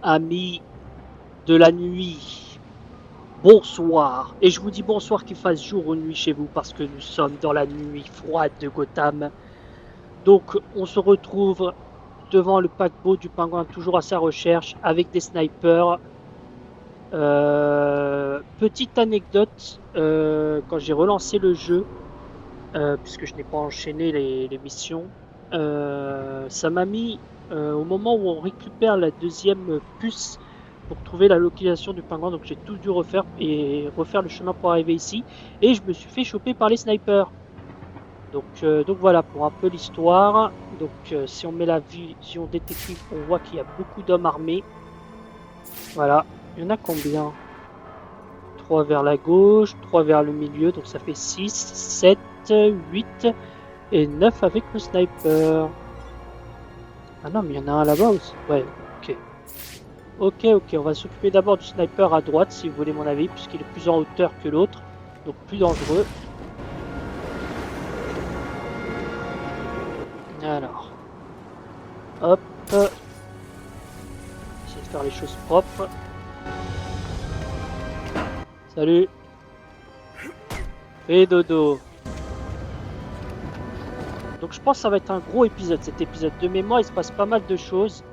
amis de la nuit, bonsoir. Et je vous dis bonsoir qu'il fasse jour ou nuit chez vous parce que nous sommes dans la nuit froide de Gotham. Donc on se retrouve devant le paquebot du pingouin, toujours à sa recherche, avec des snipers. Petite anecdote, quand j'ai relancé le jeu, puisque je n'ai pas enchaîné les missions, ça m'a mis au moment où on récupère la deuxième puce pour trouver la localisation du pingouin, donc j'ai tout dû refaire et refaire le chemin pour arriver ici, et je me suis fait choper par les snipers. Donc voilà pour un peu l'histoire. Donc si on met la vision détective, on voit qu'il y a beaucoup d'hommes armés. Voilà, il y en a combien? 3 vers la gauche, 3 vers le milieu, donc ça fait 6, 7, 8 et 9 avec le sniper. Ah non, mais il y en a un là-bas aussi. Ouais, ok. Ok, on va s'occuper d'abord du sniper à droite, si vous voulez mon avis, puisqu'il est plus en hauteur que l'autre, donc plus dangereux. Alors, hop, essayer de faire les choses propres. Salut. Fais dodo. Donc je pense que ça va être un gros épisode, cet épisode. De mémoire, il se passe pas mal de choses.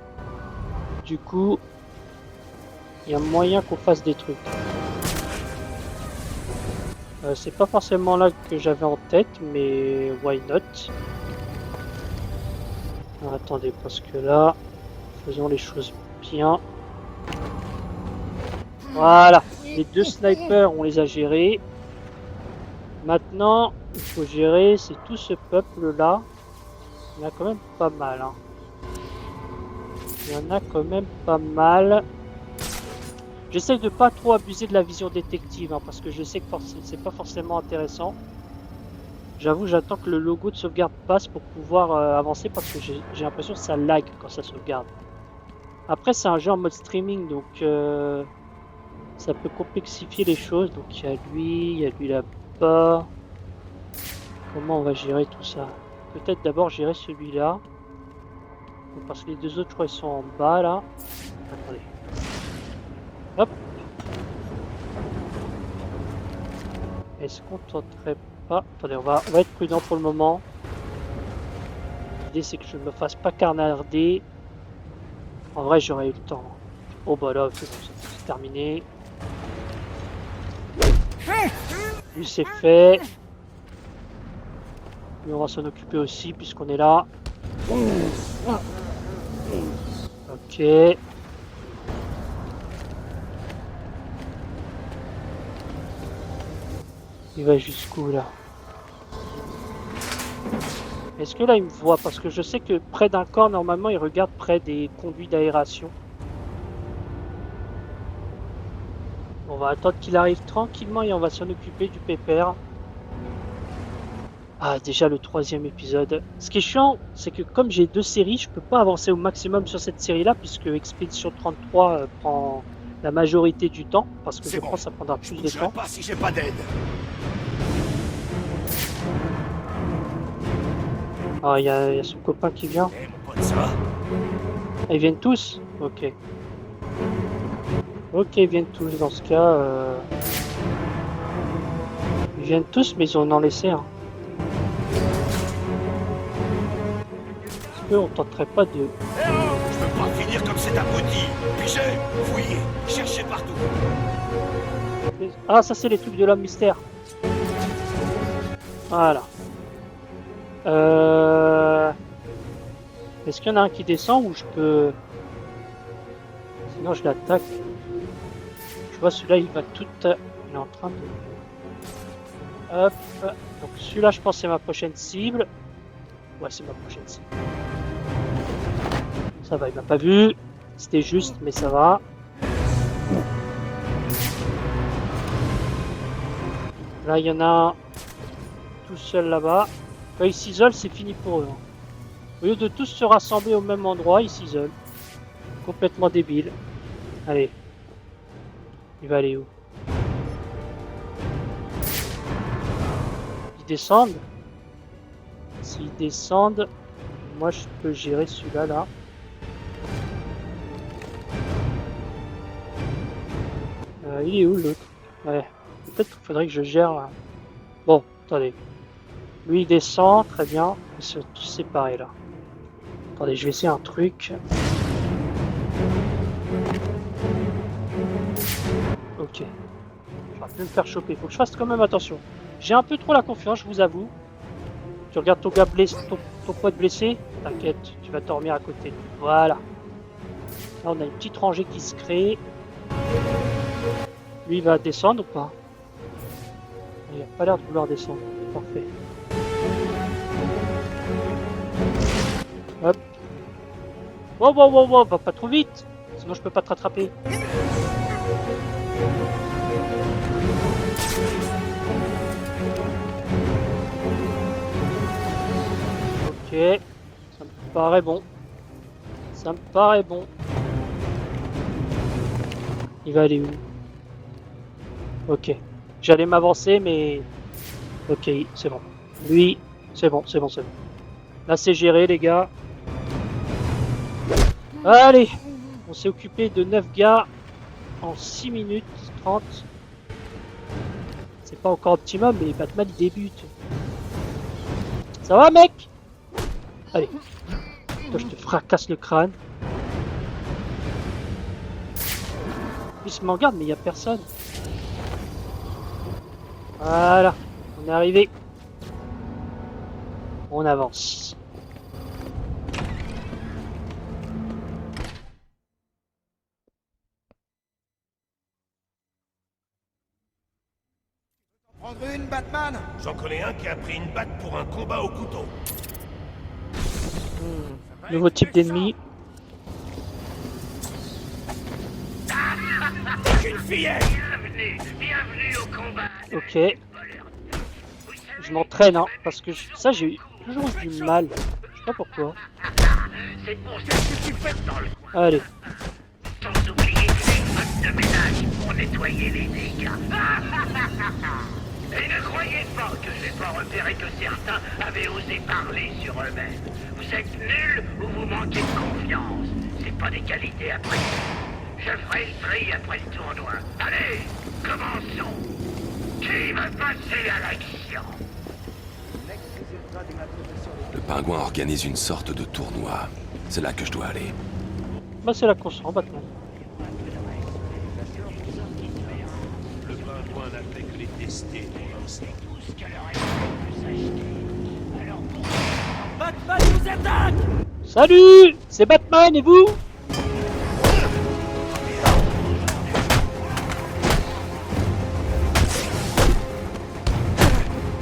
Du coup, il y a moyen qu'on fasse des trucs. C'est pas forcément là que j'avais en tête, mais why not? Alors, attendez, parce que là, faisons les choses bien. Voilà, les deux snipers, on les a gérés. Maintenant, il faut gérer, c'est tout ce peuple-là. Il y en a quand même pas mal. Hein. Il y en a quand même pas mal. J'essaie de pas trop abuser de la vision détective, hein, parce que je sais que c'est pas forcément intéressant. J'avoue, j'attends que le logo de sauvegarde passe pour pouvoir avancer, parce que j'ai l'impression que ça lag quand ça sauvegarde. Après, c'est un jeu en mode streaming, donc ça peut complexifier les choses. Donc il y a lui là-bas. Comment on va gérer tout ça? Peut-être d'abord gérer celui-là. Parce que les deux autres, je crois, ils sont en bas, là. Attendez. Hop. Est-ce qu'on tenterait pas... Attendez, on va être prudent pour le moment. L'idée, c'est que je ne me fasse pas carnarder. En vrai, j'aurais eu le temps. Oh bah là, c'est terminé. Lui, c'est fait. Lui, on va s'en occuper aussi, puisqu'on est là. Ok. Il va jusqu'où, là? Est-ce que là, il me voit? Parce que je sais que près d'un corps, normalement, il regarde près des conduits d'aération. On va attendre qu'il arrive tranquillement et on va s'en occuper du pépère. Ah, déjà le 3e épisode. Ce qui est chiant, c'est que comme j'ai 2 séries, je peux pas avancer au maximum sur cette série-là, puisque Expédition 33 prend la majorité du temps, parce que je pense que ça prendra plus de temps. Pas si j'ai pas d'aide. Ah, il y a son copain qui vient. Eh, mon pote, ça va? Ils viennent tous? Ok. Ok, ils viennent tous. Dans ce cas, ils viennent tous, mais ils en ont laissé un. Est-ce qu'on tenterait pas de... Eh oh, je veux pas finir comme cet abruti. Pigez, fouillez, cherchez partout. Ah, ça c'est les trucs de l'homme mystère. Voilà. Est-ce qu'il y en a un qui descend ou je peux... Sinon je l'attaque. Je vois celui-là il va tout... Il est en train de... Hop. Donc celui-là je pense c'est ma prochaine cible. Ouais, c'est ma prochaine cible. Ça va, il m'a pas vu. C'était juste, mais ça va. Là il y en a un tout seul là-bas. Quand ils s'isolent, c'est fini pour eux. Hein. Au lieu de tous se rassembler au même endroit, ils s'isolent. Complètement débile. Allez. Il va aller où? Ils descendent. S'ils descendent, moi je peux gérer celui-là là. Il est où l'autre? Ouais. Peut-être qu'il faudrait que je gère. Bon, attendez. Lui il descend, très bien. Ils sont tous séparés là. Attendez, je vais essayer un truc. Ok. Je vais me faire choper. Faut que je fasse quand même attention. J'ai un peu trop la confiance, je vous avoue. Tu regardes ton gars blessé, ton pote blessé. T'inquiète, tu vas dormir à côté. Voilà. Là, on a une petite rangée qui se crée. Lui, il va descendre ou pas? Il a pas l'air de vouloir descendre. Parfait. Hop. Wow, wow, wow, wow, va pas trop vite. Sinon, je peux pas te rattraper. Ok. Ça me paraît bon. Ça me paraît bon. Il va aller où? Ok. J'allais m'avancer, mais... Ok, c'est bon. Lui, c'est bon, c'est bon, c'est bon. Là, c'est géré, les gars. Allez! On s'est occupé de 9 gars en 6 minutes 30. C'est pas encore optimum, mais Batman, il débute. Ça va, mec? Allez. Toi, je te fracasse le crâne. Il se m'en garde, mais il n'y a personne. Voilà. On est arrivé. On avance. Prendre une, Batman? J'en connais un qui a pris une batte pour un combat au couteau. Nouveau type d'ennemi. Une fillette! Bienvenue au combat. Ok. Je m'entraîne, hein, parce que ça, j'ai toujours eu du mal. Je sais pas pourquoi. C'est pour ça que tu fais dans le coin. Allez. Sans oublier les bottes de ménage pour nettoyer les dégâts. Et ne croyez pas que je n'ai pas repéré que certains avaient osé parler sur eux-mêmes. Vous êtes nuls ou vous manquez de confiance. C'est pas des qualités après. Je ferai le tri après le tournoi. Allez, commençons. Qui va passer à l'action? Le pingouin organise une sorte de tournoi. C'est là que je dois aller. Bah, c'est la conscience, Batman. Le pingouin n'a fait que les tester pour l'instant. Batman nous attaque! Salut! C'est Batman et vous?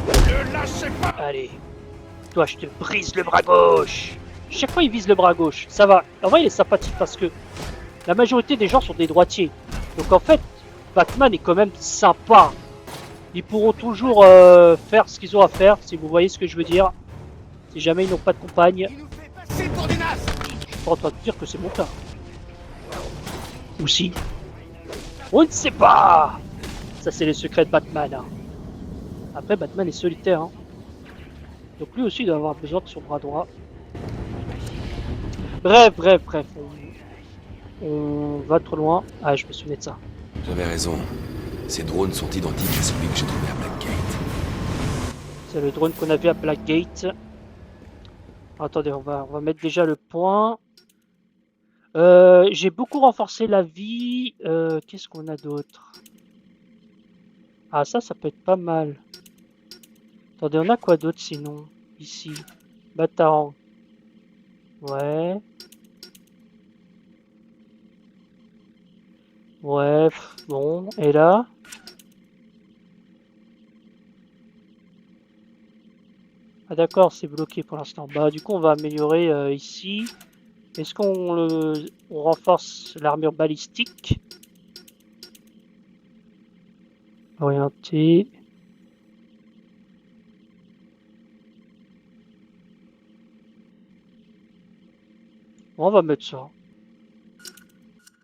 Ne lâchez pas! Allez. Toi, je te brise le bras gauche. Chaque fois, il vise le bras gauche. Ça va. En vrai, il est sympathique parce que la majorité des gens sont des droitiers. Donc en fait, Batman est quand même sympa. Ils pourront toujours faire ce qu'ils ont à faire, si vous voyez ce que je veux dire. Si jamais ils n'ont pas de compagne. Il nous fait passer pour des nazes! Je suis pas en train de dire que c'est mon cas. Ou si. On ne sait pas. Ça, c'est les secrets de Batman. Hein. Après, Batman est solitaire. Hein. Donc lui aussi, il doit avoir besoin de son bras droit. Bref. On va trop loin. Ah, je me souvenais de ça. J'avais raison. Ces drones sont identiques à celui que j'ai trouvé à Blackgate. C'est le drone qu'on a vu à Blackgate. Attendez, on va mettre déjà le point. J'ai beaucoup renforcé la vie. Qu'est-ce qu'on a d'autre? Ah, ça peut être pas mal. Attendez, on a quoi d'autre sinon? Ici. Batarang. Ouais. Ouais, bon. Et là? Ah d'accord, c'est bloqué pour l'instant. Bah du coup, on va améliorer ici. Est-ce qu'on on renforce l'armure balistique? Orienté. Bon, on va mettre ça.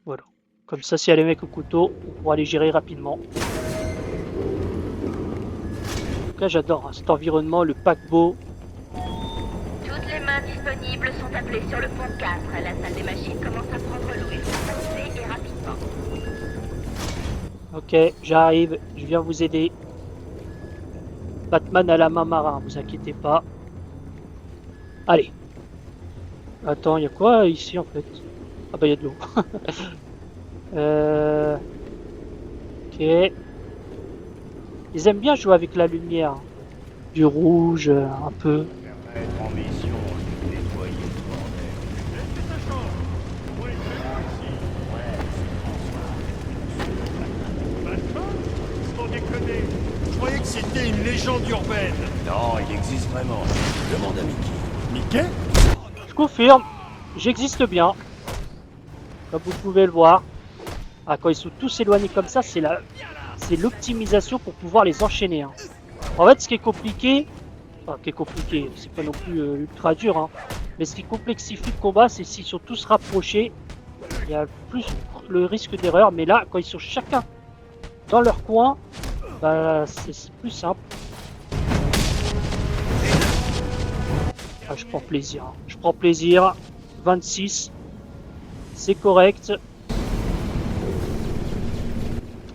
Voilà. Comme ça, s'il y a les mecs au couteau, on pourra les gérer rapidement. En tout cas, j'adore hein, cet environnement, le paquebot. Toutes les mains disponibles sont appelées sur le pont 4. La salle des machines commence à prendre l'eau. Il faut passer et rapidement. Ok, j'arrive, je viens vous aider. Batman à la main marin, vous inquiétez pas. Allez. Attends, il y a quoi ici en fait? Ah bah il y a de l'eau. Ok. Ils aiment bien jouer avec la lumière. Du rouge, un peu. Être en mission, nettoyer le bordel. Est-ce que ça change? Oui, vraiment ici. Ouais, sans déconner. Je croyais que c'était une légende urbaine. Non, il existe vraiment. Demande à Mickey. Mickey? Je confirme, j'existe bien. Comme vous pouvez le voir. Ah, quand ils sont tous éloignés comme ça, c'est l'optimisation pour pouvoir les enchaîner. Hein. En fait, ce qui est compliqué, enfin, c'est pas non plus ultra dur, hein. Mais ce qui complexifie le combat, c'est s'ils sont tous rapprochés, il y a plus le risque d'erreur. Mais là, quand ils sont chacun dans leur coin, bah, c'est plus simple. Ah, je prends plaisir. Hein. Je prends plaisir. 26. C'est correct.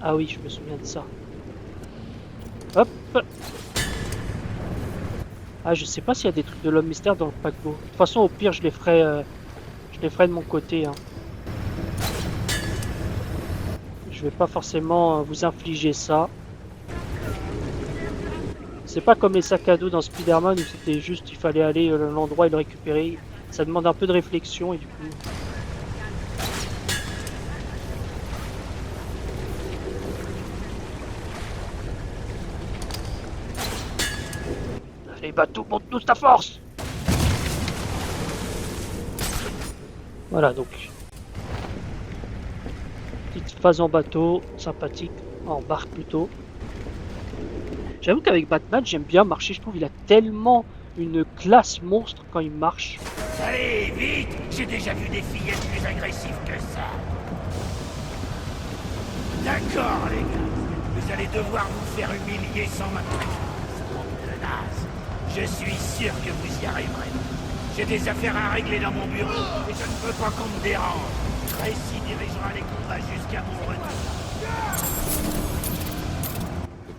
Ah oui, je me souviens de ça. Hop. Ah, je sais pas s'il y a des trucs de l'homme mystère dans le paquebot. De toute façon, au pire, je les ferai de mon côté. Hein. Je vais pas forcément vous infliger ça. C'est pas comme les sacs à dos dans Spider-Man où c'était juste, il fallait aller à l'endroit et le récupérer. Ça demande un peu de réflexion et du coup... Les bateaux montent tous ta force. Voilà donc. Petite phase en bateau, sympathique, en barque plutôt. J'avoue qu'avec Batman, j'aime bien marcher, je trouve il a tellement une classe monstre quand il marche. Allez, vite! J'ai déjà vu des fillettes plus agressives que ça. D'accord, les gars. Vous allez devoir vous faire humilier sans ma présence. Bande de nazes. Je suis sûr que vous y arriverez. J'ai des affaires à régler dans mon bureau et je ne veux pas qu'on me dérange. Tracy dirigera les combats jusqu'à mon retour.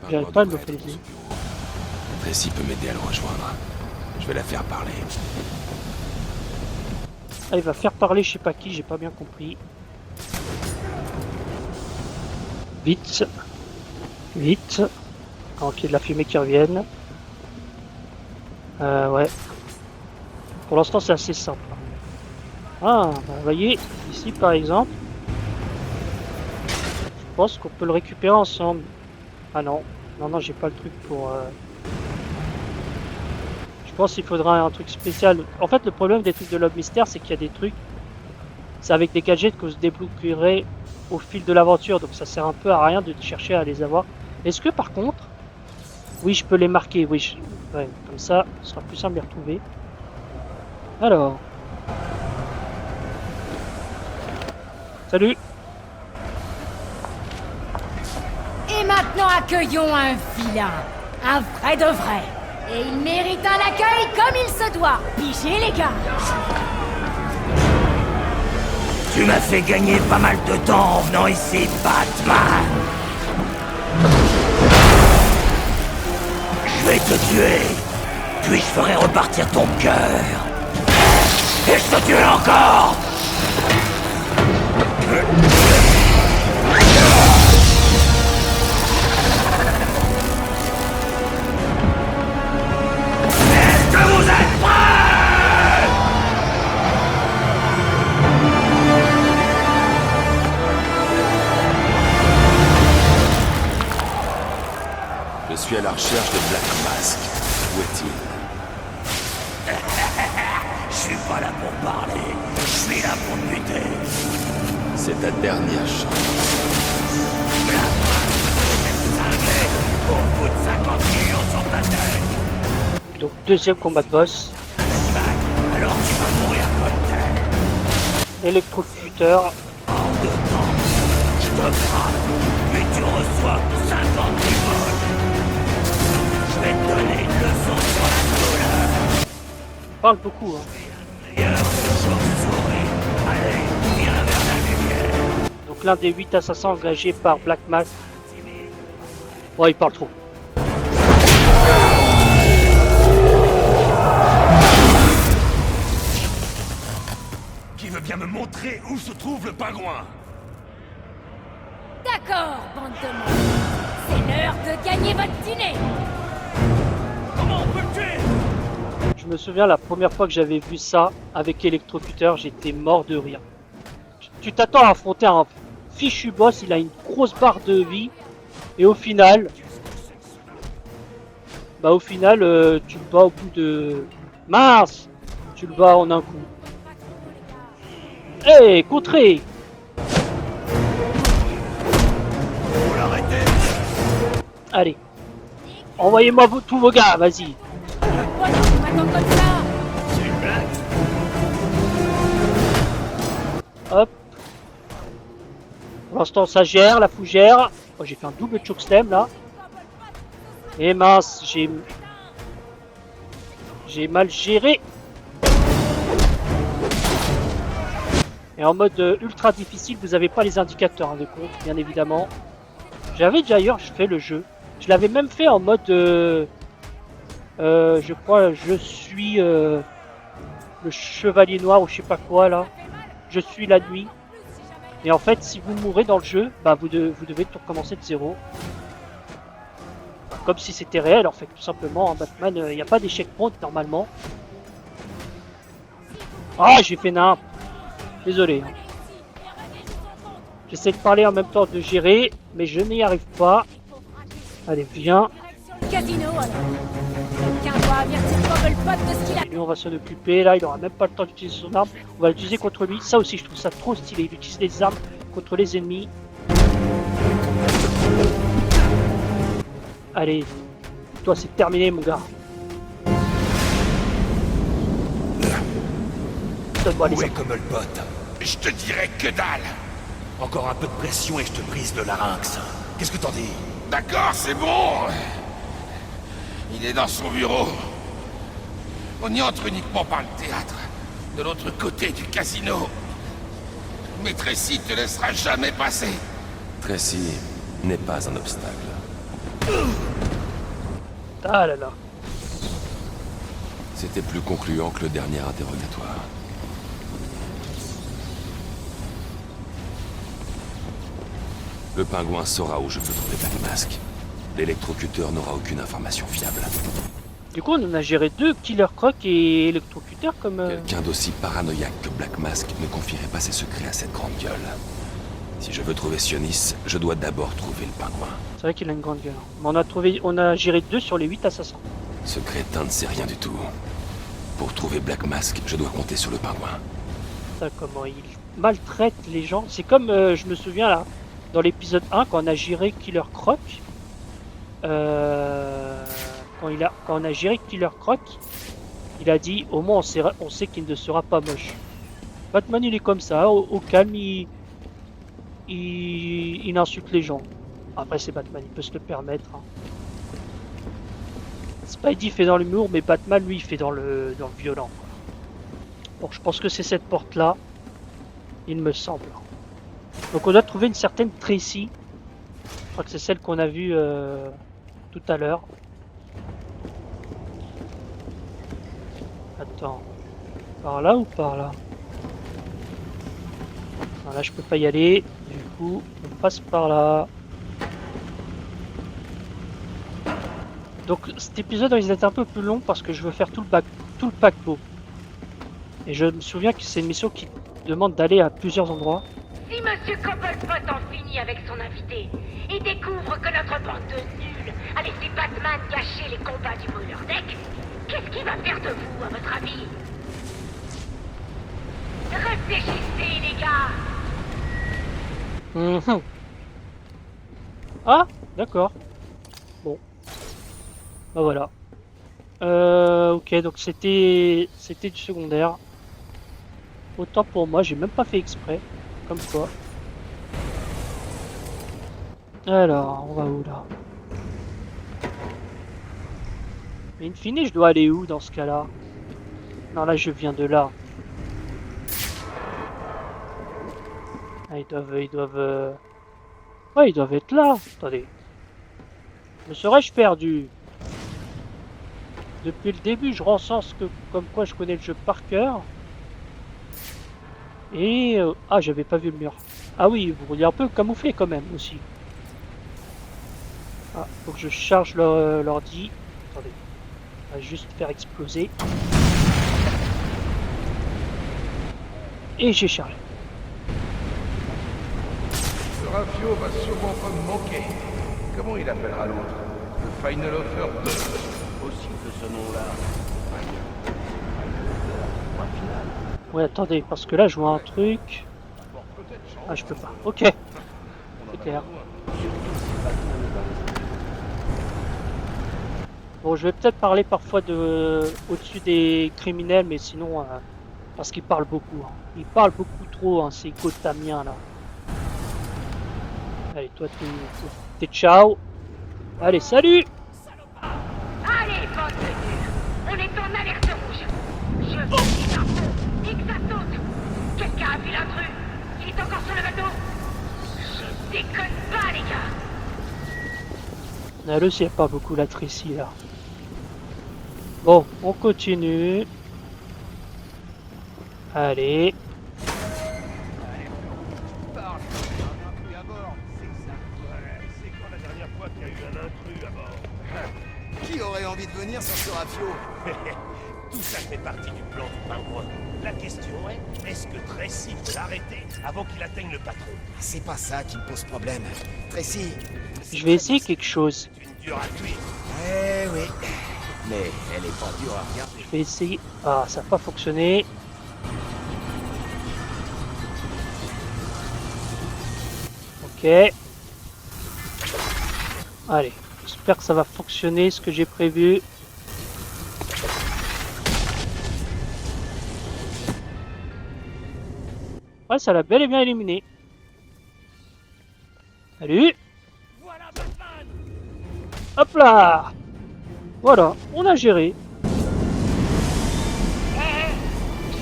J'arrive pas à le localiser. Tracy peut m'aider à le rejoindre. Je vais la faire parler. Ah, il va faire parler je sais pas qui, j'ai pas bien compris. Vite. Vite. Avant qu'il y ait de la fumée qui revienne. Ouais. Pour l'instant, c'est assez simple. Ah, bah, vous voyez, ici par exemple, je pense qu'on peut le récupérer ensemble. Ah non, non, j'ai pas le truc pour... Je pense qu'il faudra un truc spécial. En fait, le problème des trucs de l'homme mystère, c'est qu'il y a des trucs... C'est avec des gadgets que vous débloquerez au fil de l'aventure, donc ça sert un peu à rien de chercher à les avoir. Est-ce que par contre... Oui, je peux les marquer, oui. Ouais, comme ça, ce sera plus simple de les retrouver. Alors... Salut! Et maintenant accueillons un vilain, un vrai de vrai. Et il mérite un accueil comme il se doit. Pigez les gars! Tu m'as fait gagner pas mal de temps en venant ici, Batman. Je vais te tuer, puis je ferai repartir ton cœur. Et je te tuerai encore. Est-ce que vous êtes prêts? Je suis à la recherche de Black Mask. Où est-il? Je suis pas là pour parler, je suis là pour te buter. C'est ta dernière chance. Au bout de 50 millions sur ta tête. Donc deuxième combat de boss. Alors tu vas mourir comme tel. Électrocuteur. En 2 temps, je te frappe, puis tu reçois 50 volts. Je vais te donner une leçon sur la douleur. Parle beaucoup, hein. Meilleur chauve-souris. Allez, viens vers la lumière. Donc l'un des 8 assassins engagés par Black Mask Ouais, il parle trop. Qui veut bien me montrer où se trouve le pingouin? D'accord, bande de monstres. C'est l'heure de gagner votre dîner. Comment on peut le tuer? Je me souviens la première fois que j'avais vu ça avec électrocuteur, j'étais mort de rire. Tu t'attends à affronter un fichu boss, il a une grosse barre de vie, et au final, tu le bats au bout de... Mince! Tu le bats en un coup. Hé, contré! Faut l'arrêter. Allez, envoyez-moi tous vos gars, vas-y. Pourquoi tu m'attends comme ça? C'est une blague. Hop. Pour l'instant, ça gère, la fougère. Oh, j'ai fait un double chokeslam là. Et mince, j'ai mal géré. Et en mode ultra difficile, vous n'avez pas les indicateurs hein, de compte, bien évidemment. J'avais déjà ailleurs fait le jeu. Je l'avais même fait en mode... je crois, je suis le chevalier noir ou je sais pas quoi là. Je suis la nuit. Et en fait, si vous mourrez dans le jeu, bah vous devez tout recommencer de zéro. Comme si c'était réel en fait, tout simplement. En Batman, il n'y a pas des checkpoints normalement. Ah, j'ai fait n'importe. Désolé. Hein. J'essaie de parler en même temps de gérer, mais je n'y arrive pas. Allez, viens. Casino alors. Quelqu'un doit avertir Cobblepot de ce qu'il a. Et lui, on va s'en occuper. Là, il aura même pas le temps d'utiliser son arme. On va l'utiliser contre lui. Ça aussi, je trouve ça trop stylé. Il utilise les armes contre les ennemis. Allez. Toi, c'est terminé, mon gars. Donne-moi les Où est armes. Cobblepot? Je te dirai que dalle. Encore un peu de pression et je te brise le larynx. Qu'est-ce que t'en dis? D'accord, c'est bon. Il est dans son bureau. On y entre uniquement par le théâtre, de l'autre côté du casino. Mais Tracy te laissera jamais passer. Tracy n'est pas un obstacle. Ah là là. C'était plus concluant que le dernier interrogatoire. Le pingouin saura où je peux trouver Black Mask. L'électrocuteur n'aura aucune information fiable. Du coup, on en a géré deux, Killer Croc et électrocuteur comme... Quelqu'un d'aussi paranoïaque que Black Mask ne confierait pas ses secrets à cette grande gueule. Si je veux trouver Sionis, je dois d'abord trouver le pingouin. C'est vrai qu'il a une grande gueule. Mais on a géré 2 sur les 8 assassins. Ce crétin ne sait rien du tout. Pour trouver Black Mask, je dois compter sur le pingouin. Ça, comment il maltraite les gens. C'est comme, je me souviens là, dans l'épisode 1, quand on a géré Killer Croc. Quand on a géré Killer Croc, il a dit, au moins on sait qu'il ne sera pas moche. Batman, il est comme ça, au calme, il insulte les gens. Après, c'est Batman, il peut se le permettre. Hein. Spidey fait dans l'humour, mais Batman, lui, il fait dans le violent. Quoi. Bon, je pense que c'est cette porte-là, il me semble. Donc, on doit trouver une certaine Tracy. Je crois que c'est celle qu'on a vue tout à l'heure. Attends. Par là ou par là? Là, je peux pas y aller. Du coup, on passe par là. Donc cet épisode risque d'être un peu plus long parce que je veux faire tout le paquebot. Et je me souviens que c'est une mission qui demande d'aller à plusieurs endroits. Si Monsieur Cobblepot en finit avec son invité et découvre que notre bande de nuls a laissé Batman gâcher les combats du brûleur deck, qu'est-ce qu'il va faire de vous, à votre avis? Réfléchissez, les gars! Mhm. Ah, d'accord. Bon. Bah voilà. Ok, donc c'était du secondaire. Autant pour moi, j'ai même pas fait exprès. Comme quoi. Alors, on va où là? Mais in fine, je dois aller où dans ce cas-là? Non, là, je viens de là. Ah, ils doivent... Ouais, ils doivent être là. Attendez. Me serais-je perdu? Depuis le début, je recense que comme quoi je connais le jeu par cœur. Et... ah, j'avais pas vu le mur. Ah oui, vous voyez un peu camouflé quand même aussi. Ah, faut que je charge l'ordi. Attendez. On va juste faire exploser. Et j'ai chargé. Ce Rafio va sûrement pas me manquer. Comment il appellera l'autre? Le Final Offer 2. Aussi que ce nom-là. Ouais, attendez, parce que là, je vois un truc. Ah, je peux pas. Ok. C'est clair. Bon, je vais peut-être parler parfois de au-dessus des criminels, mais sinon, parce qu'ils parlent beaucoup. Hein. Ils parlent beaucoup trop, hein, ces Gotamiens là. Allez, toi, t'es ciao. Allez, salut. Allez, bande de nuls! On est en alerte rouge! Je veux des infos! Et que ça saute! Quelqu'un a vu l'intrus! Il est encore sur le bateau! Je déconne pas, les gars! Là, il n'y a pas beaucoup la Tracy là. Bon, on continue. Allez. C'est quand la dernière fois qu'il y a eu un intrus à bord? Qui aurait envie de venir sur ce Rafio? Tout ça fait partie du plan du pingouin. La question est, est-ce que Tracy peut l'arrêter avant qu'il atteigne le patron? C'est pas ça qui me pose problème. Tracy. Je vais essayer quelque chose. C'est une dure à cuire. Eh oui. Mais elle est pas dure à regarder. Je vais essayer. Ah, ça n'a pas fonctionné. Ok. Allez, j'espère que ça va fonctionner ce que j'ai prévu. Ouais, ça l'a bel et bien éliminé. Salut. Voilà Batman! Hop là. Voilà, on a géré.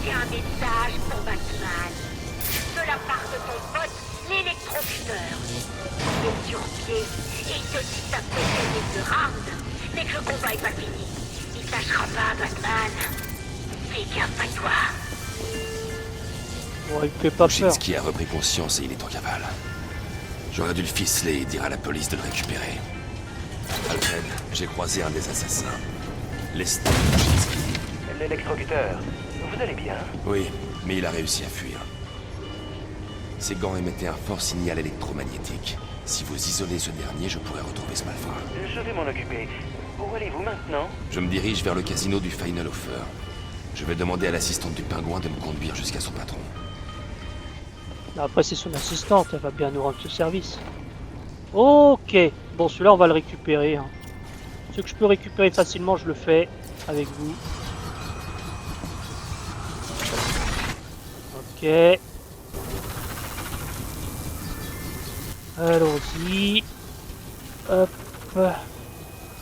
J'ai un message pour Batman. De la part de ton pote, l'électrocuteur. Il est sur pied. Il te dit ça peut gagner ce round. Mais que le combat est pas fini. Il tâchera pas, Batman. Fais gaffe à toi. Bon, il me fait pas peur. Shinski a repris conscience et il est en cavale. J'aurais dû le ficeler et dire à la police de le récupérer. Alfred, j'ai croisé un des assassins. Lester Shinski. L'électrocuteur. Vous allez bien? Oui, mais il a réussi à fuir. Ses gants émettaient un fort signal électromagnétique. Si vous isolez ce dernier, je pourrais retrouver ce malfrat. Je vais m'en occuper. Où allez-vous maintenant? Je me dirige vers le casino du Final Offer. Je vais demander à l'assistante du pingouin de me conduire jusqu'à son patron. Après, c'est son assistante, elle va bien nous rendre ce service. Ok, bon, celui-là, on va le récupérer. Hein. Ce que je peux récupérer facilement, je le fais avec vous. Ok. Allons-y. Hop.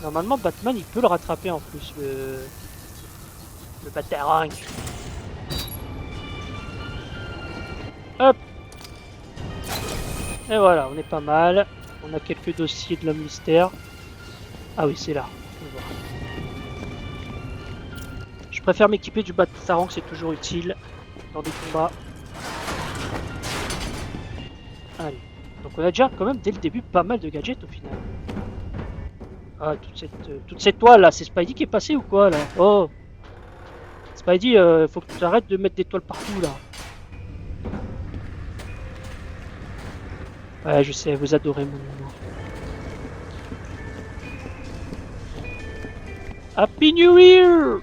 Normalement, Batman, il peut le rattraper en plus, le Batarang. Hop. Et voilà, on est pas mal. On a quelques dossiers de l'homme mystère. Ah oui, c'est là. On va voir. Je préfère m'équiper du Batarang, c'est toujours utile dans des combats. Allez. Donc on a déjà quand même dès le début pas mal de gadgets au final. Ah, toute cette toile là, c'est Spidey qui est passé ou quoi là? Oh, Spidey, faut que tu arrêtes de mettre des toiles partout là. Ouais, je sais, vous adorez mon humour. Happy New Year!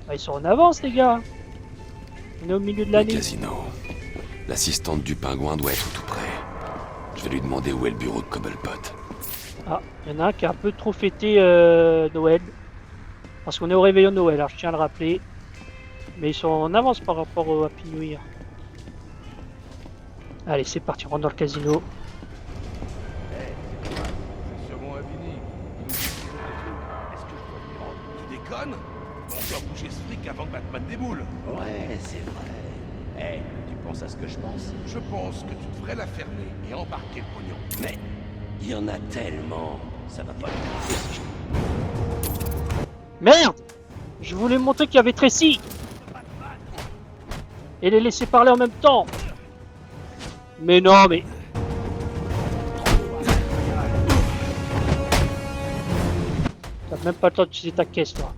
Ah, ils sont en avance les gars. On est au milieu de Le l'année. casino. L'assistante du pingouin doit être tout près. Je vais lui demander où est le bureau de Cobblepot. Ah, il y en a un qui a un peu trop fêté Noël. Parce qu'on est au réveillon de Noël, alors je tiens à le rappeler. Mais ils sont en avance par rapport au Happy New Year. Allez, c'est parti, on rentre dans le casino. C'est sûrement Avini. Il nous dit toujours des trucs. Est-ce que je dois lui rendre? Tu déconnes? On doit bouger ce fric avant que Batman déboule. Ouais, c'est vrai. Tu penses à ce que je pense? Je pense que tu devrais la fermer et embarquer le pognon. Mais il y en a tellement. Ça va pas le faire si je... Merde! Je voulais montrer qu'il y avait Tracy! Et les laisser parler en même temps! Mais non, mais... T'as même pas le temps d'utiliser ta caisse, toi.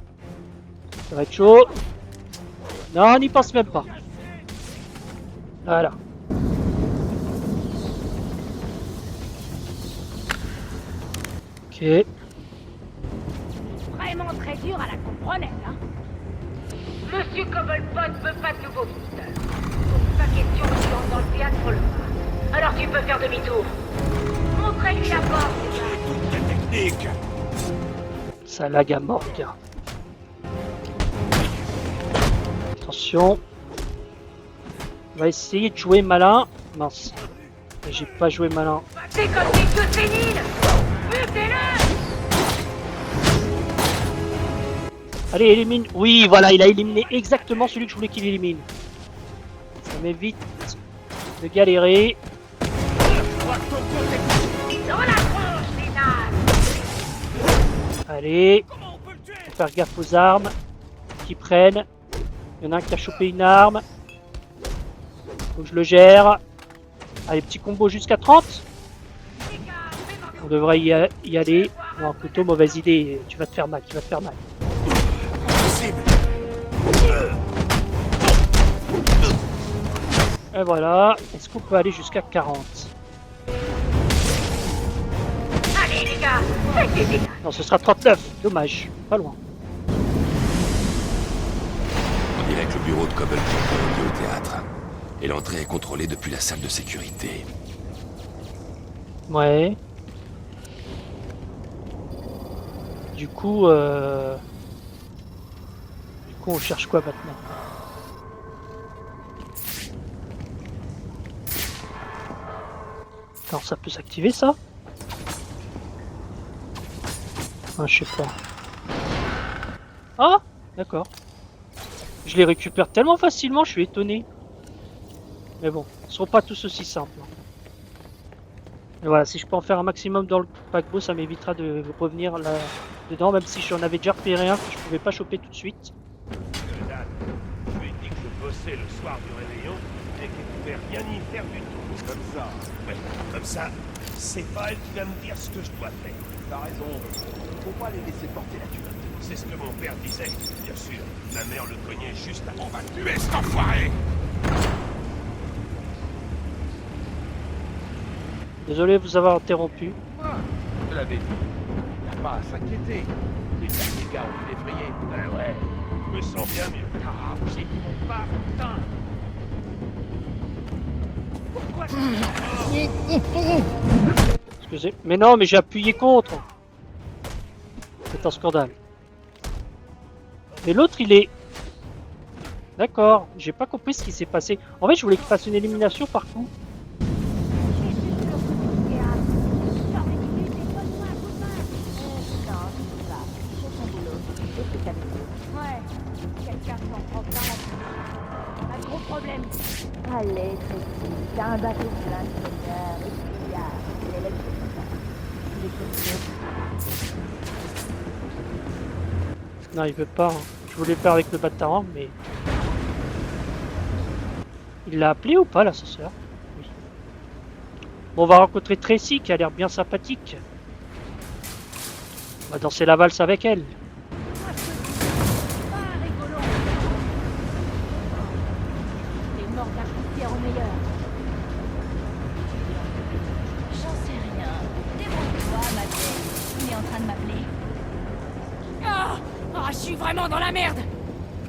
Ça va être chaud. Non, n'y pense même pas. Voilà. Ok. Vraiment très dur à la comprendre, hein. Monsieur Cobblepot veut pas de nouveaux visiteurs. Donc pas question de se rendre dans le théâtre le soir. Alors tu peux faire demi-tour. Montrez-lui la porte. Toute la technique. Ça lag à mort, gars. Attention. On va essayer de jouer malin. Mince. Mais j'ai pas joué malin. C'est comme des deux séniles. Butez-le. Allez, élimine. Oui, voilà, il a éliminé exactement celui que je voulais qu'il élimine. Ça m'évite de galérer. Dans la tronche, les nazes. Allez. Faut faire gaffe aux armes qui prennent. Il y en a un qui a chopé une arme. Faut que je le gère. Allez, petit combo jusqu'à 30. On devrait y aller. Non, plutôt mauvaise idée. Tu vas te faire mal, tu vas te faire mal. Et voilà. Est-ce qu'on peut aller jusqu'à 40? Allez les gars, faites des dégâts. Non, ce sera 39. Dommage. Pas loin. On dirait que le bureau de Cobblepot est relié au théâtre. Et l'entrée est contrôlée depuis la salle de sécurité. Ouais. Du coup, on cherche quoi maintenant? Attends, ça peut s'activer ça? Ah, je sais pas. Ah, d'accord. Je les récupère tellement facilement, je suis étonné. Mais bon, ils seront pas tous aussi simples. Et voilà, si je peux en faire un maximum dans le paquebot, ça m'évitera de revenir là dedans, même si j'en avais déjà repéré un que je pouvais pas choper tout de suite. Je lui ai dit que je bossais le soir du réveillon et qu'il pouvait rien y faire du tout. Comme ça. Ouais, comme ça, c'est pas elle qui va me dire ce que je dois faire. T'as raison. Faut pas les laisser porter la culotte. C'est ce que mon père disait, bien sûr. Ma mère le cognait juste avant. On va tuer cet enfoiré! Désolé de vous avoir interrompu. Ah, je te l'avais dit. Y a pas à s'inquiéter. Les gars ont effrayé. Ben ouais, je me sens bien mieux. Ah, j'ai dit mon pas, putain. Pourquoi Excusez. Mais non, mais j'ai appuyé contre. C'est un scandale. Mais l'autre, il est... D'accord, j'ai pas compris ce qui s'est passé. En fait, je voulais qu'il fasse une élimination par coup. Ouais, quelqu'un s'en prend plein la... Un gros problème. Allez, Tracy, t'as un bateau plein de seigneurs et puis il y a l'électricité. Non, il veut pas. Hein. Je voulais le faire avec le Batarang, mais... Il l'a appelé ou pas, l'ascenseur? Oui. Bon, on va rencontrer Tracy, qui a l'air bien sympathique. On va danser la valse avec elle. Les morts d'un poussière au meilleur. J'en sais rien. Débrouille-toi, ma tête. Il est en train de m'appeler. Je suis vraiment dans la merde.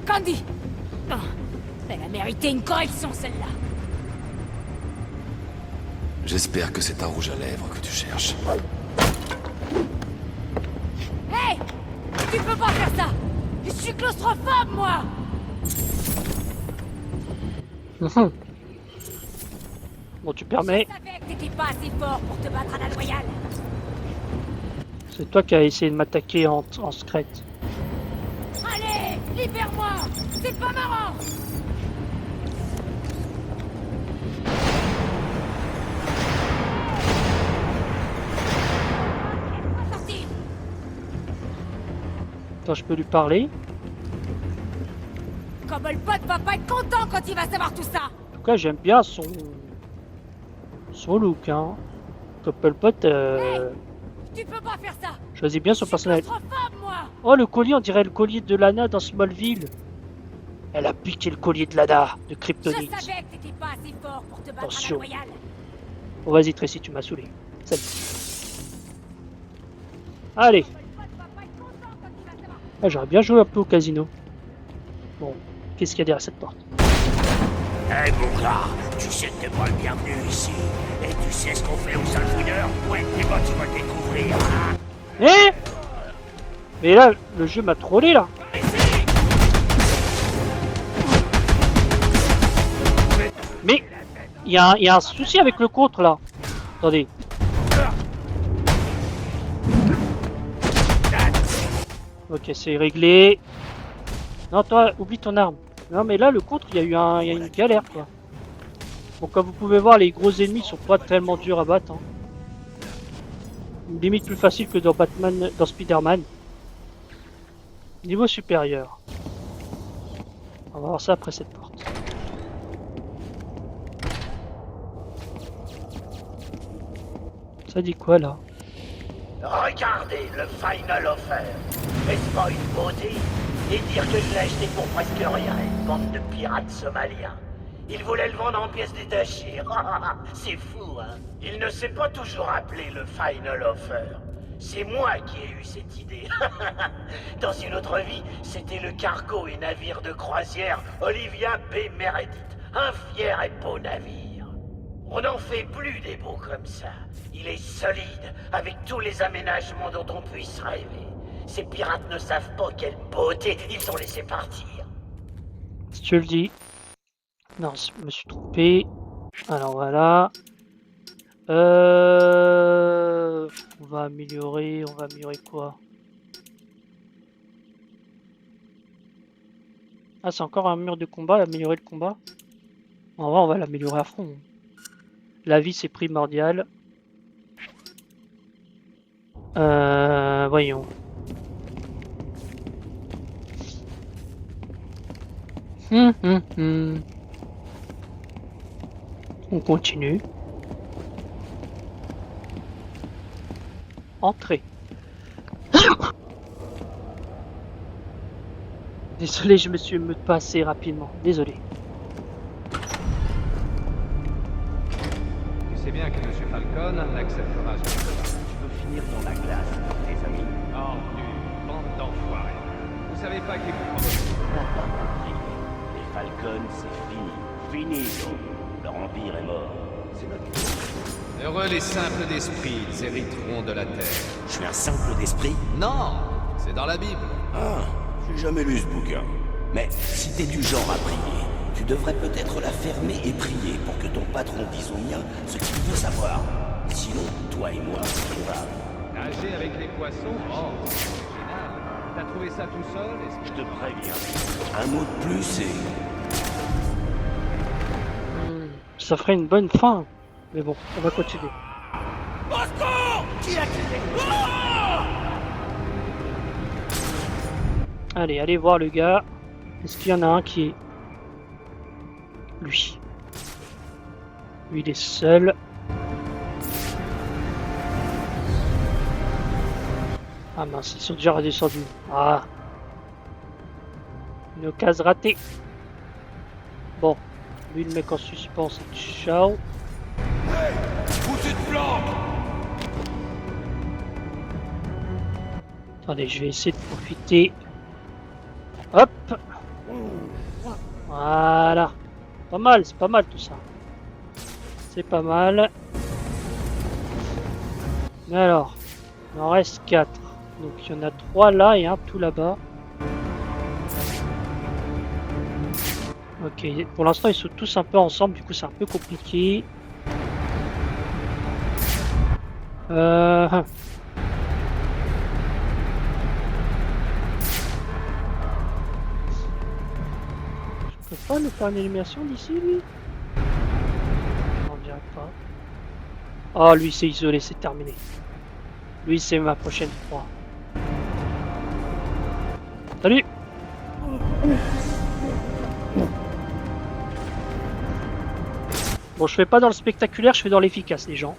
Candy. Elle a mérité une correction, celle-là. J'espère que c'est un rouge à lèvres que tu cherches. Hey! Tu peux pas faire ça! Je suis claustrophobe, moi! Bon, tu permets. Je savais que t'étais pas assez fort pour te battre à la loyale. C'est toi qui as essayé de m'attaquer en secrète. Allez, libère-moi! C'est pas marrant! Sorti! Attends, je peux lui parler. Cobblepot va pas être content quand il va savoir tout ça. En tout cas, j'aime bien son look, hein. Cobblepot, Tu peux pas faire ça. choisit bien son personnage. Claustrophobe, moi. Oh, le collier, on dirait le collier de Lana dans Smallville. Elle a piqué le collier de Lana, de Je Kryptonite. savais que t'étais pas assez fort pour te battre Attention. à la royale. Bon, vas-y, Tracy, tu m'as saoulé. Salut. Allez. Ah, j'aurais bien joué un peu au casino. Bon, qu'est-ce qu'il y a derrière cette porte? Hé, mon gars, tu sais que t'es pas le bienvenu ici. Et tu sais ce qu'on fait aux sales fouilleurs? Ouais, et ben tu vas le découvrir, hein. Eh? Mais là, le jeu m'a trollé, là. Mais il y a un souci avec le contre, là. Attendez. Ok, c'est réglé. Non, toi, oublie ton arme. Non, mais là, le contre, il y a une galère, quoi. Bon, comme vous pouvez voir, les gros ennemis sont pas tellement durs à battre. Hein. Limite plus facile que dans Batman, dans Spider-Man. Niveau supérieur. On va voir ça après cette porte. Ça dit quoi, là? Regardez le Final Offer. Est-ce pas une beauté? Et dire que je l'ai acheté pour presque rien, une bande de pirates somaliens. Il voulait le vendre en pièces détachées. C'est fou, hein? Il ne s'est pas toujours appelé le Final Offer. C'est moi qui ai eu cette idée. Dans une autre vie, c'était le cargo et navire de croisière Olivia B. Meredith. Un fier et beau navire. On n'en fait plus des beaux comme ça. Il est solide, avec tous les aménagements dont on puisse rêver. Ces pirates ne savent pas quelle beauté ils ont laissé partir. Si tu le dis. Non, je me suis trompé. Alors voilà. On va améliorer quoi? Ah, c'est encore un mur de combat, améliorer le combat? En vrai, on va l'améliorer à fond. La vie, c'est primordial. Voyons. On continue. Entrée. Désolé, je me suis passé rapidement. Désolé. Tu sais bien que M. Falcon n'acceptera jamais cela. Tu veux finir dans la glace, tes amis? Oh, tu bande d'enfoirés. Vous savez pas qui vous provoque. T'as pas compris. Les Falcons, c'est fini. Fini, donc. Leur empire est mort. C'est notre tour. Heureux les simples d'esprit, ils hériteront de la terre. Je suis un simple d'esprit? Non, c'est dans la Bible. Ah, j'ai jamais lu ce bouquin. Mais si t'es du genre à prier, tu devrais peut-être la fermer et prier pour que ton patron dise au mien ce qu'il veut savoir. Sinon, toi et moi, on va... Nager avec les poissons? Oh, c'est original. T'as trouvé ça tout seul? Je te préviens. Un mot de plus et... Ça ferait une bonne fin. Mais bon, on va continuer. Au secours! Qui a crié? Allez, allez voir le gars. Est-ce qu'il y en a un qui est... Lui. Lui, il est seul. Ah mince, ils sont déjà redescendus. Ah. Une occasion ratée. Bon. Lui, le mec en suspens, c'est ciao. Hey, où tu te planques? Attendez, je vais essayer de profiter. Hop. Voilà. Pas mal, c'est pas mal tout ça. C'est pas mal. Mais alors, il en reste 4. Donc il y en a 3 là et un tout là-bas. Ok, pour l'instant ils sont tous un peu ensemble, du coup c'est un peu compliqué. Je peux pas le faire une élimination d'ici lui? On dirait pas. Oh lui c'est isolé, c'est terminé. Lui c'est ma prochaine proie. Salut. Bon, je fais pas dans le spectaculaire, je fais dans l'efficace, les gens.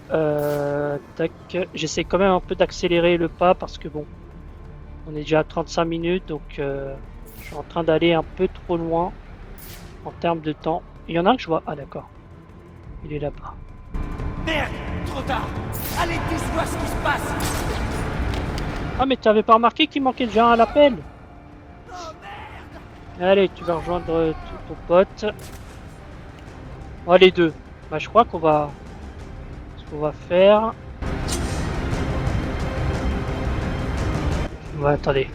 Tac. J'essaie quand même un peu d'accélérer le pas parce que bon, on est déjà à 35 minutes, donc je suis en train d'aller un peu trop loin en termes de temps. Il y en a un que je vois. Ah d'accord. Il est là-bas. Merde, trop tard. Allez tous voir ce qui se passe. Ah mais tu avais pas remarqué qu'il manquait déjà un à l'appel? Allez, tu vas rejoindre ton pote. Oh, les deux. Bah je crois qu'on va... Ce qu'on va faire... Ouais, attendez.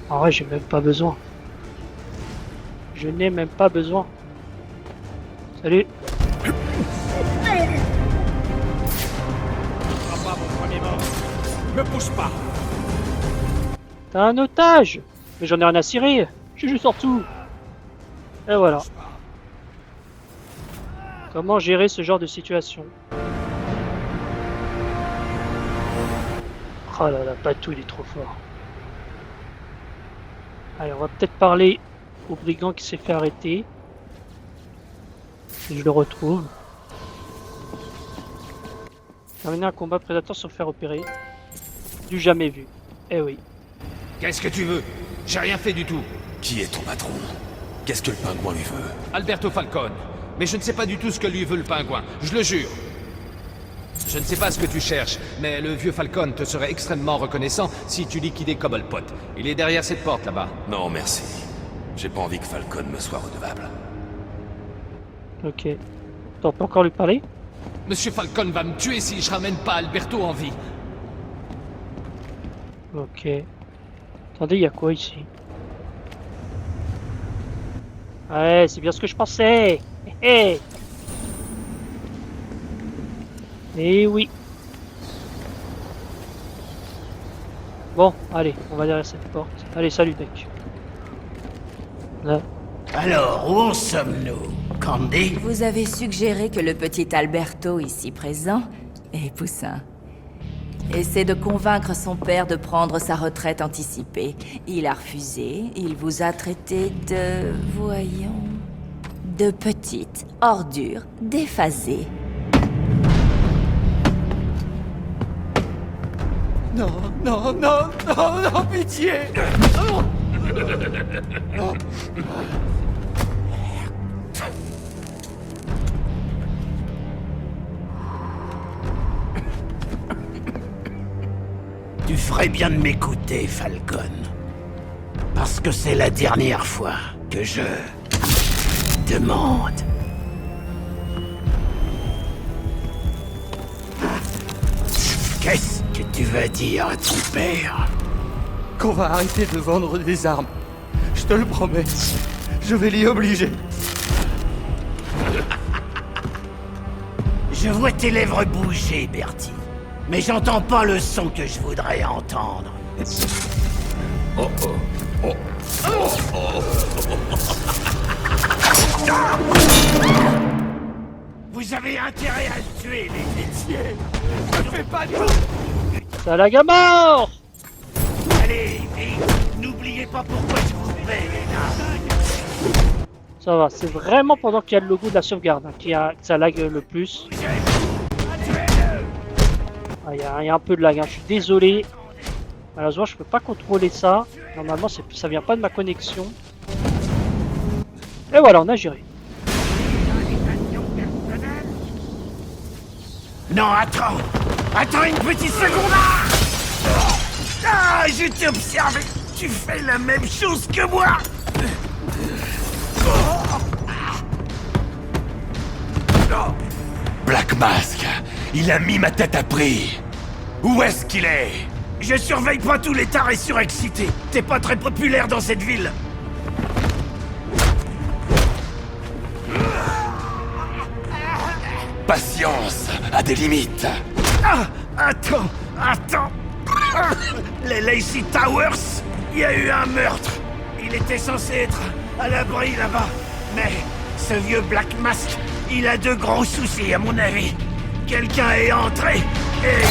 En vrai, j'ai même pas besoin. Je n'ai même pas besoin. Salut. Me pousse pas. T'as un otage. Mais j'en ai rien à cirer. Je suis juste en dessous. Et voilà. Comment gérer ce genre de situation? Oh là là, Patou il est trop fort. Allez, on va peut-être parler au brigand qui s'est fait arrêter. Si je le retrouve. Terminer un combat prédateur sans faire opérer. Du jamais vu. Eh oui. Qu'est-ce que tu veux? J'ai rien fait du tout. Qui est ton patron? Qu'est-ce que le pingouin lui veut? Alberto Falcone. Mais je ne sais pas du tout ce que lui veut le pingouin, je le jure. Je ne sais pas ce que tu cherches, mais le vieux Falcone te serait extrêmement reconnaissant si tu liquidais Cobblepot. Il est derrière cette porte là-bas. Non, merci. J'ai pas envie que Falcone me soit redevable. Ok. T'en peux encore lui parler? Monsieur Falcone va me tuer si je ramène pas Alberto en vie. Ok. Attendez, il y a quoi ici? Ouais, c'est bien ce que je pensais. Hé. Eh oui. Bon, allez, on va derrière cette porte. Allez, salut, Deck. Là. Alors, où en sommes-nous, Candy? Vous avez suggéré que le petit Alberto, ici présent, est poussin. Essaie de convaincre son père de prendre sa retraite anticipée. Il a refusé. Il vous a traité de... voyons... de petite ordure déphasée. Non, non, non, non, non, pitié. Tu ferais bien de m'écouter, Falcone. Parce que c'est la dernière fois que je... demande. Qu'est-ce que tu vas dire à ton père? Qu'on va arrêter de vendre des armes. Je te le promets. Je vais l'y obliger. Je vois tes lèvres bouger, Bertie. Mais j'entends pas le son que je voudrais entendre. Oh oh. Oh. Oh oh. Vous avez intérêt à le tuer, les laitiers. Ne fais pas de... Ça la mort. Allez, vite. N'oubliez pas pourquoi je vous paie, les gars. Ça va, c'est vraiment pendant qu'il y a le logo de la sauvegarde hein, que ça lag le plus. Ah, il y a un peu de lag, hein. Je suis désolé. Malheureusement, je peux pas contrôler ça. Normalement, ça vient pas de ma connexion. Et voilà, on a géré. Non, attends. Attends une petite seconde. Ah, je t'ai observé. Tu fais la même chose que moi. Black Mask, il a mis ma tête à prix. Où est-ce qu'il est? Je surveille pas tous les tarés surexcités. T'es pas très populaire dans cette ville. Patience a des limites. Ah, attends. Les Lacey Towers, il y a eu un meurtre. Il était censé être à l'abri là-bas. Mais ce vieux Black Mask, il a de gros soucis à mon avis. Quelqu'un est entré et...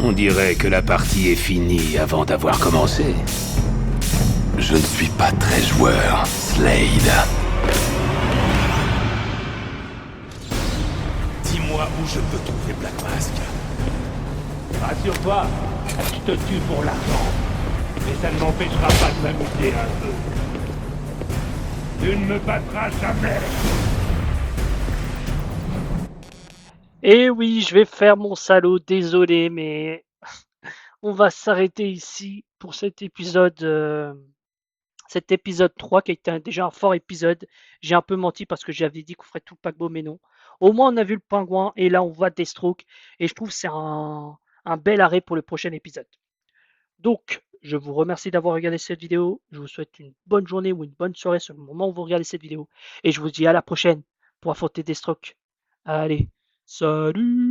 On dirait que la partie est finie avant d'avoir commencé. Je ne suis pas très joueur, Slade. Dis-moi où je peux trouver Black Mask. Rassure-toi, je te tue pour l'argent. Mais ça ne m'empêchera pas de m'amuser un peu. Tu ne me battras jamais. Et oui, je vais faire mon salaud, désolé, mais on va s'arrêter ici pour cet épisode 3 qui a été déjà un fort épisode. J'ai un peu menti parce que j'avais dit qu'on ferait tout le paquebot, mais non. Au moins, on a vu le pingouin et là, on voit Deathstroke. Et je trouve que c'est un bel arrêt pour le prochain épisode. Donc, je vous remercie d'avoir regardé cette vidéo. Je vous souhaite une bonne journée ou une bonne soirée sur le moment où vous regardez cette vidéo. Et je vous dis à la prochaine pour affronter Deathstroke. Allez, salut!